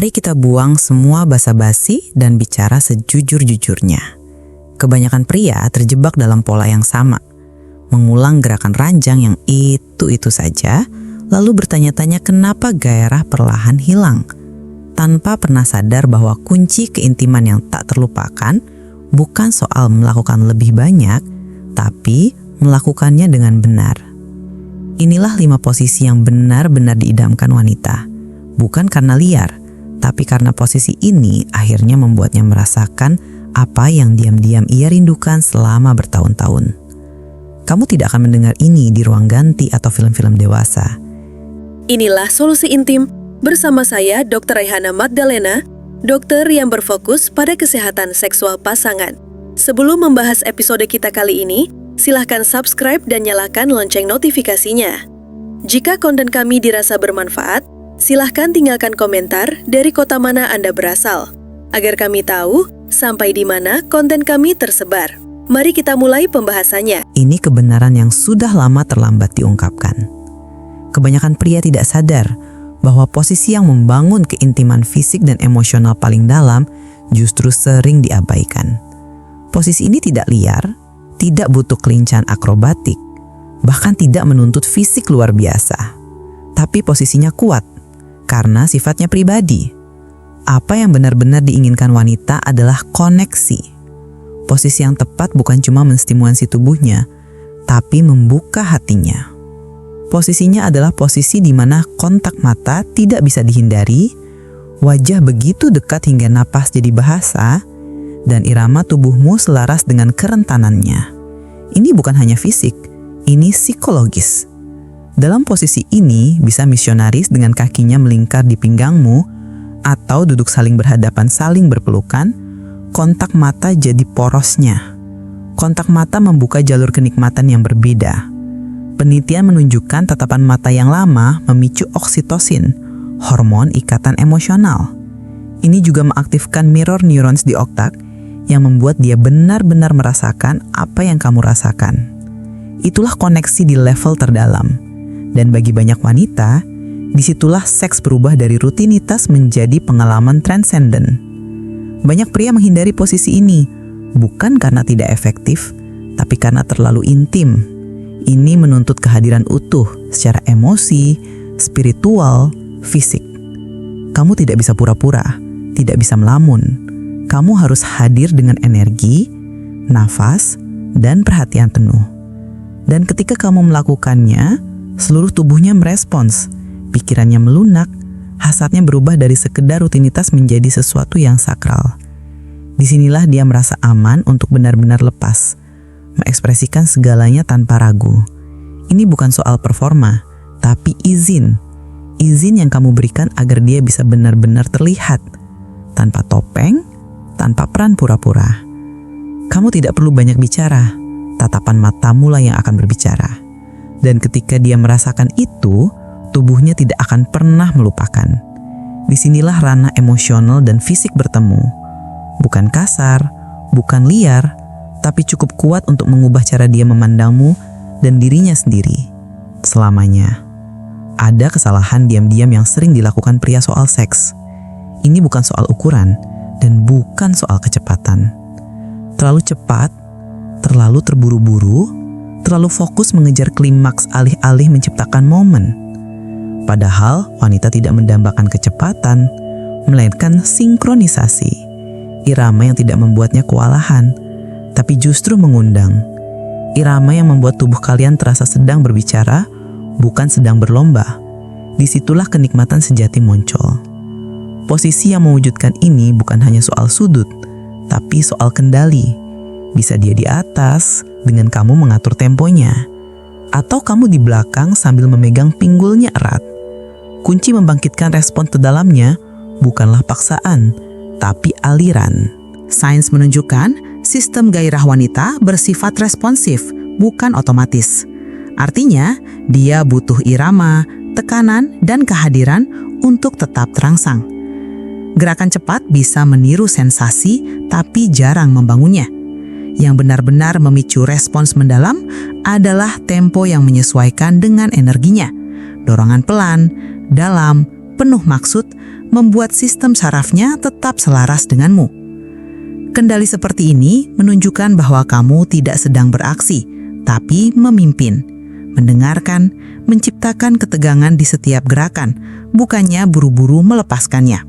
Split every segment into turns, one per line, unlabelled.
Mari kita buang semua basa-basi dan bicara sejujur-jujurnya. Kebanyakan pria terjebak dalam pola yang sama, mengulang gerakan ranjang yang itu-itu saja, lalu bertanya-tanya kenapa gairah perlahan hilang, tanpa pernah sadar bahwa kunci keintiman yang tak terlupakan bukan soal melakukan lebih banyak, tapi melakukannya dengan benar. Inilah 5 posisi yang benar-benar diidamkan wanita, bukan karena liar, tapi karena posisi ini akhirnya membuatnya merasakan apa yang diam-diam ia rindukan selama bertahun-tahun. Kamu tidak akan mendengar ini di ruang ganti atau film-film dewasa.
Inilah Solusi Intim bersama saya Dr. Rehana Magdalena, dokter yang berfokus pada kesehatan seksual pasangan. Sebelum membahas episode kita kali ini, silahkan subscribe dan nyalakan lonceng notifikasinya. Jika konten kami dirasa bermanfaat, silahkan tinggalkan komentar dari kota mana Anda berasal, agar kami tahu sampai di mana konten kami tersebar. Mari kita mulai pembahasannya.
Ini kebenaran yang sudah lama terlambat diungkapkan. Kebanyakan pria tidak sadar bahwa posisi yang membangun keintiman fisik dan emosional paling dalam justru sering diabaikan. Posisi ini tidak liar, tidak butuh kelincahan akrobatik, bahkan tidak menuntut fisik luar biasa. Tapi posisinya kuat, karena sifatnya pribadi. Apa yang benar-benar diinginkan wanita adalah koneksi. Posisi yang tepat bukan cuma menstimulasi tubuhnya, tapi membuka hatinya. Posisinya adalah posisi di mana kontak mata tidak bisa dihindari, wajah begitu dekat hingga napas jadi bahasa, dan irama tubuhmu selaras dengan kerentanannya. Ini bukan hanya fisik, ini psikologis. Dalam posisi ini bisa misionaris dengan kakinya melingkar di pinggangmu, atau duduk saling berhadapan saling berpelukan, kontak mata jadi porosnya. Kontak mata membuka jalur kenikmatan yang berbeda. Penelitian menunjukkan tatapan mata yang lama memicu oksitosin, hormon ikatan emosional. Ini juga mengaktifkan mirror neurons di otak yang membuat dia benar-benar merasakan apa yang kamu rasakan. Itulah koneksi di level terdalam. Dan bagi banyak wanita, disitulah seks berubah dari rutinitas menjadi pengalaman transenden. Banyak pria menghindari posisi ini, bukan karena tidak efektif, tapi karena terlalu intim. Ini menuntut kehadiran utuh secara emosi, spiritual, fisik. Kamu tidak bisa pura-pura, tidak bisa melamun. Kamu harus hadir dengan energi, nafas, dan perhatian penuh. Dan ketika kamu melakukannya, seluruh tubuhnya merespons, pikirannya melunak, hasratnya berubah dari sekedar rutinitas menjadi sesuatu yang sakral. Disinilah dia merasa aman untuk benar-benar lepas, mengekspresikan segalanya tanpa ragu. Ini bukan soal performa, tapi izin. Izin yang kamu berikan agar dia bisa benar-benar terlihat, tanpa topeng, tanpa peran pura-pura. Kamu tidak perlu banyak bicara, tatapan matamu lah yang akan berbicara. Dan ketika dia merasakan itu, tubuhnya tidak akan pernah melupakan. Disinilah ranah emosional dan fisik bertemu. Bukan kasar, bukan liar, tapi cukup kuat untuk mengubah cara dia memandangmu dan dirinya sendiri. Selamanya. Ada kesalahan diam-diam yang sering dilakukan pria soal seks. Ini bukan soal ukuran, dan bukan soal kecepatan. Terlalu cepat, terlalu terburu-buru, terlalu fokus mengejar klimaks alih-alih menciptakan momen. Padahal wanita tidak mendambakan kecepatan, melainkan sinkronisasi. Irama yang tidak membuatnya kewalahan, tapi justru mengundang. Irama yang membuat tubuh kalian terasa sedang berbicara, bukan sedang berlomba. Disitulah kenikmatan sejati muncul. Posisi yang mewujudkan ini bukan hanya soal sudut, tapi soal kendali. Bisa dia di atas dengan kamu mengatur temponya, atau kamu di belakang sambil memegang pinggulnya erat. Kunci membangkitkan respon terdalamnya bukanlah paksaan, tapi aliran. Sains menunjukkan sistem gairah wanita bersifat responsif, bukan otomatis. Artinya, dia butuh irama, tekanan, dan kehadiran untuk tetap terangsang. Gerakan cepat bisa meniru sensasi, tapi jarang membangunnya. Yang benar-benar memicu respons mendalam adalah tempo yang menyesuaikan dengan energinya. Dorongan pelan, dalam, penuh maksud, membuat sistem sarafnya tetap selaras denganmu. Kendali seperti ini menunjukkan bahwa kamu tidak sedang beraksi, tapi memimpin, mendengarkan, menciptakan ketegangan di setiap gerakan, bukannya buru-buru melepaskannya.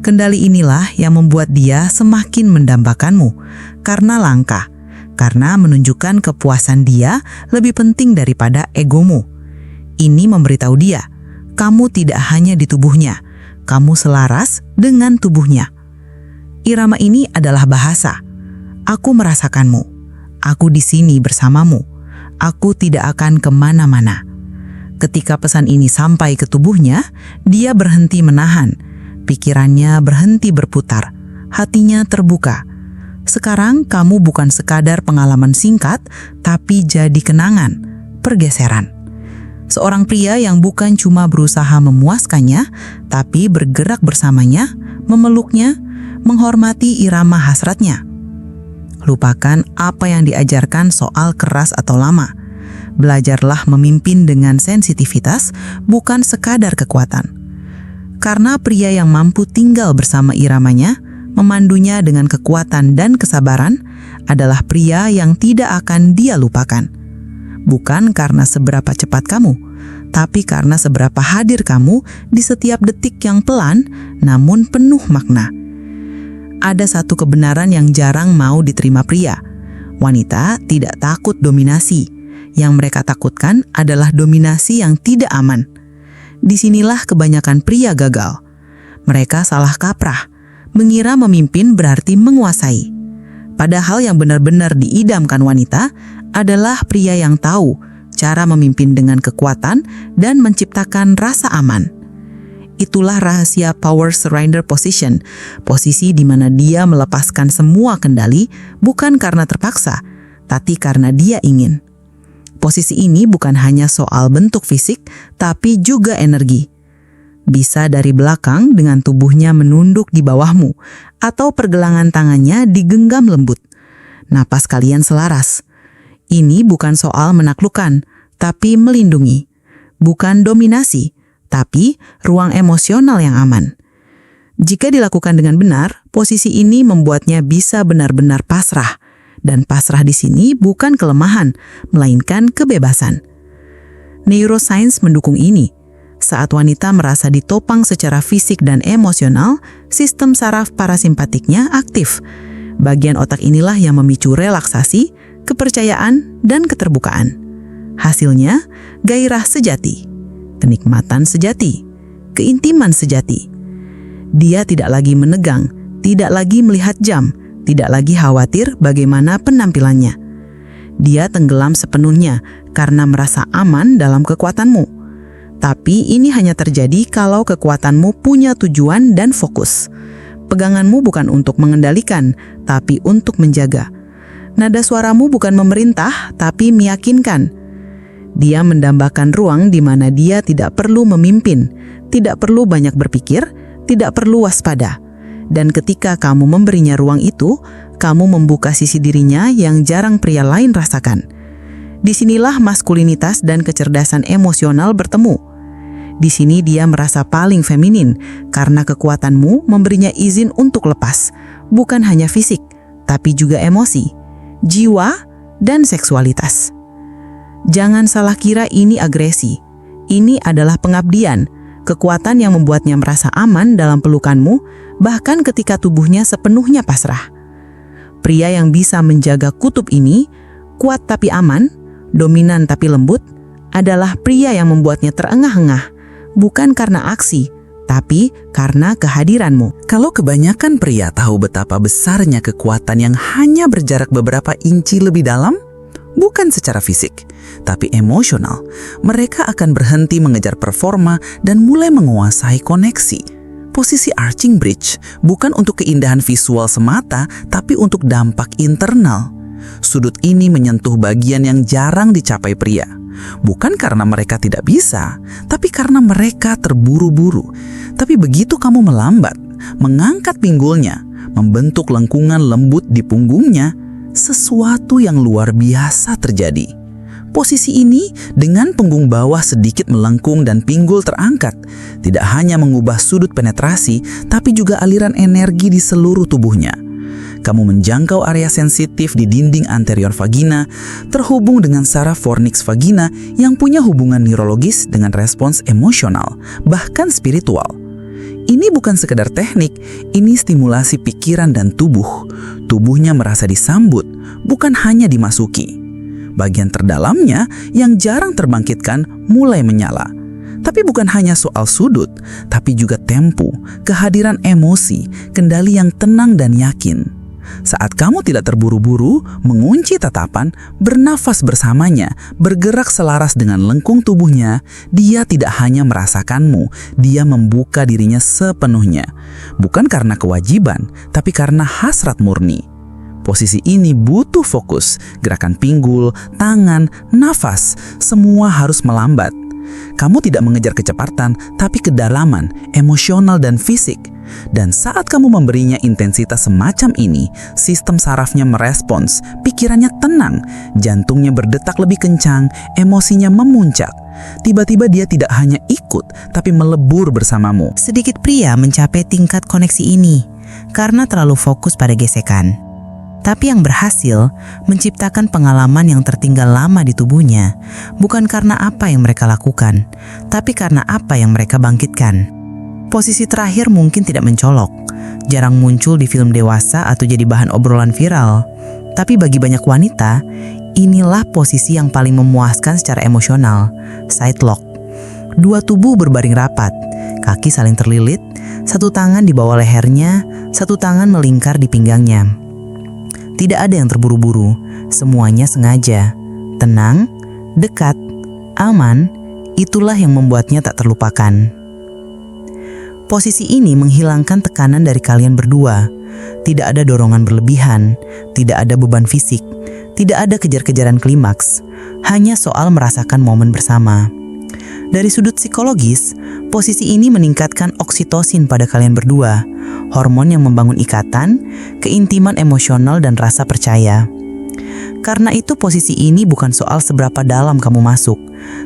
Kendali inilah yang membuat dia semakin mendambakanmu, karena langka, karena menunjukkan kepuasan dia lebih penting daripada egomu. Ini memberitahu dia, kamu tidak hanya di tubuhnya, kamu selaras dengan tubuhnya. Irama ini adalah bahasa. Aku merasakanmu. Aku di sini bersamamu. Aku tidak akan kemana-mana. Ketika pesan ini sampai ke tubuhnya, dia berhenti menahan. Pikirannya berhenti berputar. Hatinya terbuka. Sekarang kamu bukan sekadar pengalaman singkat, tapi jadi kenangan, pergeseran. Seorang pria yang bukan cuma berusaha memuaskannya, tapi bergerak bersamanya, memeluknya, menghormati irama hasratnya. Lupakan apa yang diajarkan soal keras atau lama. Belajarlah memimpin dengan sensitivitas, bukan sekadar kekuatan. Karena pria yang mampu tinggal bersama iramanya, memandunya dengan kekuatan dan kesabaran, adalah pria yang tidak akan dia lupakan. Bukan karena seberapa cepat kamu, tapi karena seberapa hadir kamu di setiap detik yang pelan, namun penuh makna. Ada satu kebenaran yang jarang mau diterima pria. Wanita tidak takut dominasi. Yang mereka takutkan adalah dominasi yang tidak aman. Disinilah kebanyakan pria gagal. Mereka salah kaprah, mengira memimpin berarti menguasai. Padahal yang benar-benar diidamkan wanita adalah pria yang tahu cara memimpin dengan kekuatan dan menciptakan rasa aman. Itulah rahasia power surrender position, posisi di mana dia melepaskan semua kendali bukan karena terpaksa, tapi karena dia ingin. Posisi ini bukan hanya soal bentuk fisik, tapi juga energi. Bisa dari belakang dengan tubuhnya menunduk di bawahmu, atau pergelangan tangannya digenggam lembut. Napas kalian selaras. Ini bukan soal menaklukkan, tapi melindungi. Bukan dominasi, tapi ruang emosional yang aman. Jika dilakukan dengan benar, posisi ini membuatnya bisa benar-benar pasrah. Dan pasrah di sini bukan kelemahan, melainkan kebebasan. Neuroscience mendukung ini. Saat wanita merasa ditopang secara fisik dan emosional, sistem saraf parasimpatiknya aktif. Bagian otak inilah yang memicu relaksasi, kepercayaan, dan keterbukaan. Hasilnya, gairah sejati, kenikmatan sejati, keintiman sejati. Dia tidak lagi menegang, tidak lagi melihat jam, tidak lagi khawatir bagaimana penampilannya. Dia tenggelam sepenuhnya karena merasa aman dalam kekuatanmu. Tapi ini hanya terjadi kalau kekuatanmu punya tujuan dan fokus. Peganganmu bukan untuk mengendalikan, tapi untuk menjaga. Nada suaramu bukan memerintah, tapi meyakinkan. Dia mendambakan ruang di mana dia tidak perlu memimpin, tidak perlu banyak berpikir, tidak perlu waspada. Dan ketika kamu memberinya ruang itu, kamu membuka sisi dirinya yang jarang pria lain rasakan. Disinilah maskulinitas dan kecerdasan emosional bertemu. Di sini dia merasa paling feminin, karena kekuatanmu memberinya izin untuk lepas, bukan hanya fisik, tapi juga emosi, jiwa, dan seksualitas. Jangan salah kira ini agresi. Ini adalah pengabdian, kekuatan yang membuatnya merasa aman dalam pelukanmu, bahkan ketika tubuhnya sepenuhnya pasrah. Pria yang bisa menjaga kutub ini, kuat tapi aman, dominan tapi lembut, adalah pria yang membuatnya terengah-engah, bukan karena aksi, tapi karena kehadiranmu.
Kalau kebanyakan pria tahu betapa besarnya kekuatan yang hanya berjarak beberapa inci lebih dalam, bukan secara fisik, tapi emosional, mereka akan berhenti mengejar performa dan mulai menguasai koneksi. Posisi arching bridge bukan untuk keindahan visual semata, tapi untuk dampak internal. Sudut ini menyentuh bagian yang jarang dicapai pria. Bukan karena mereka tidak bisa, tapi karena mereka terburu-buru. Tapi begitu kamu melambat, mengangkat pinggulnya, membentuk lengkungan lembut di punggungnya, sesuatu yang luar biasa terjadi. Posisi ini dengan punggung bawah sedikit melengkung dan pinggul terangkat, tidak hanya mengubah sudut penetrasi, tapi juga aliran energi di seluruh tubuhnya. Kamu menjangkau area sensitif di dinding anterior vagina, terhubung dengan saraf fornix vagina yang punya hubungan neurologis dengan respons emosional, bahkan spiritual. Ini bukan sekedar teknik, ini stimulasi pikiran dan tubuh. Tubuhnya merasa disambut, bukan hanya dimasuki. Bagian terdalamnya yang jarang terbangkitkan mulai menyala. Tapi bukan hanya soal sudut, tapi juga tempo, kehadiran emosi, kendali yang tenang dan yakin. Saat kamu tidak terburu-buru, mengunci tatapan, bernafas bersamanya, bergerak selaras dengan lengkung tubuhnya, dia tidak hanya merasakanmu, dia membuka dirinya sepenuhnya. Bukan karena kewajiban, tapi karena hasrat murni. Posisi ini butuh fokus, gerakan pinggul, tangan, nafas, semua harus melambat. Kamu tidak mengejar kecepatan, tapi kedalaman, emosional dan fisik. Dan saat kamu memberinya intensitas semacam ini, sistem sarafnya merespons, pikirannya tenang, jantungnya berdetak lebih kencang, emosinya memuncak. Tiba-tiba dia tidak hanya ikut, tapi melebur bersamamu.
Sedikit pria mencapai tingkat koneksi ini karena terlalu fokus pada gesekan. Tapi yang berhasil menciptakan pengalaman yang tertinggal lama di tubuhnya, bukan karena apa yang mereka lakukan, tapi karena apa yang mereka bangkitkan. Posisi terakhir mungkin tidak mencolok, jarang muncul di film dewasa atau jadi bahan obrolan viral. Tapi bagi banyak wanita, inilah posisi yang paling memuaskan secara emosional, side lock. Dua tubuh berbaring rapat, kaki saling terlilit, satu tangan di bawah lehernya, satu tangan melingkar di pinggangnya. Tidak ada yang terburu-buru, semuanya sengaja, tenang, dekat, aman, itulah yang membuatnya tak terlupakan. Posisi ini menghilangkan tekanan dari kalian berdua. Tidak ada dorongan berlebihan, tidak ada beban fisik, tidak ada kejar-kejaran klimaks, hanya soal merasakan momen bersama. Dari sudut psikologis, posisi ini meningkatkan oksitosin pada kalian berdua, hormon yang membangun ikatan, keintiman emosional dan rasa percaya. Karena itu posisi ini bukan soal seberapa dalam kamu masuk,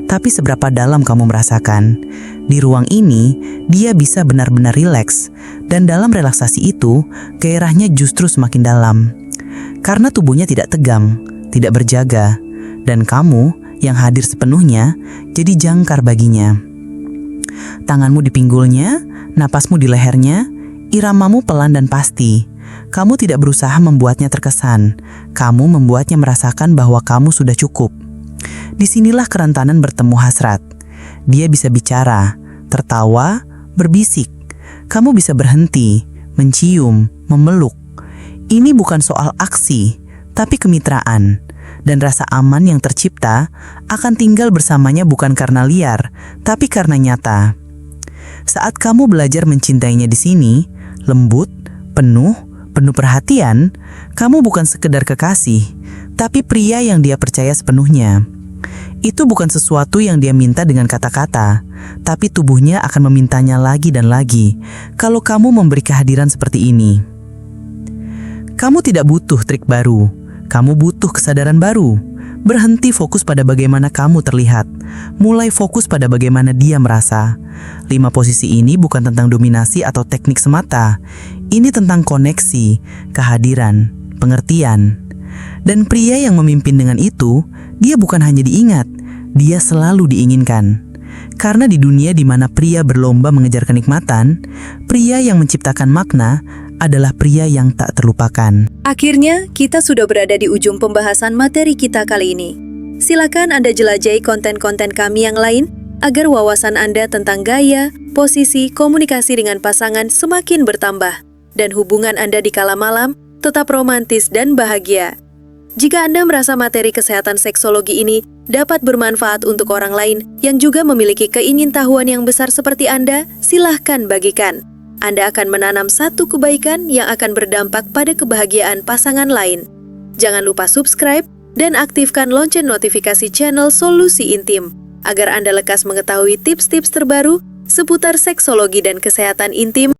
tapi seberapa dalam kamu merasakan. Di ruang ini, dia bisa benar-benar rileks, dan dalam relaksasi itu, gairahnya justru semakin dalam. Karena tubuhnya tidak tegang, tidak berjaga, dan kamu yang hadir sepenuhnya jadi jangkar baginya. Tanganmu di pinggulnya, napasmu di lehernya, iramamu pelan dan pasti. Kamu tidak berusaha membuatnya terkesan, kamu membuatnya merasakan bahwa kamu sudah cukup. Disinilah kerentanan bertemu hasrat. Dia bisa bicara, tertawa, berbisik. Kamu bisa berhenti, mencium, memeluk. Ini bukan soal aksi, tapi kemitraan. Dan rasa aman yang tercipta akan tinggal bersamanya bukan karena liar, tapi karena nyata. Saat kamu belajar mencintainya di sini, lembut, penuh perhatian, kamu bukan sekedar kekasih, tapi pria yang dia percaya sepenuhnya. Itu bukan sesuatu yang dia minta dengan kata-kata, tapi tubuhnya akan memintanya lagi dan lagi kalau kamu memberi kehadiran seperti ini. Kamu tidak butuh trik baru, kamu butuh kesadaran baru. Berhenti fokus pada bagaimana kamu terlihat, mulai fokus pada bagaimana dia merasa. 5 posisi ini bukan tentang dominasi atau teknik semata. Ini tentang koneksi, kehadiran, pengertian. Dan pria yang memimpin dengan itu, dia bukan hanya diingat, dia selalu diinginkan. Karena di dunia di mana pria berlomba mengejar kenikmatan, pria yang menciptakan makna adalah pria yang tak terlupakan.
Akhirnya, kita sudah berada di ujung pembahasan materi kita kali ini. Silakan Anda jelajahi konten-konten kami yang lain agar wawasan Anda tentang gaya, posisi, komunikasi dengan pasangan semakin bertambah dan hubungan Anda di kala malam tetap romantis dan bahagia. Jika Anda merasa materi kesehatan seksologi ini dapat bermanfaat untuk orang lain yang juga memiliki keingintahuan yang besar seperti Anda, silahkan bagikan. Anda akan menanam satu kebaikan yang akan berdampak pada kebahagiaan pasangan lain. Jangan lupa subscribe dan aktifkan lonceng notifikasi channel Solusi Intim agar Anda lekas mengetahui tips-tips terbaru seputar seksologi dan kesehatan intim.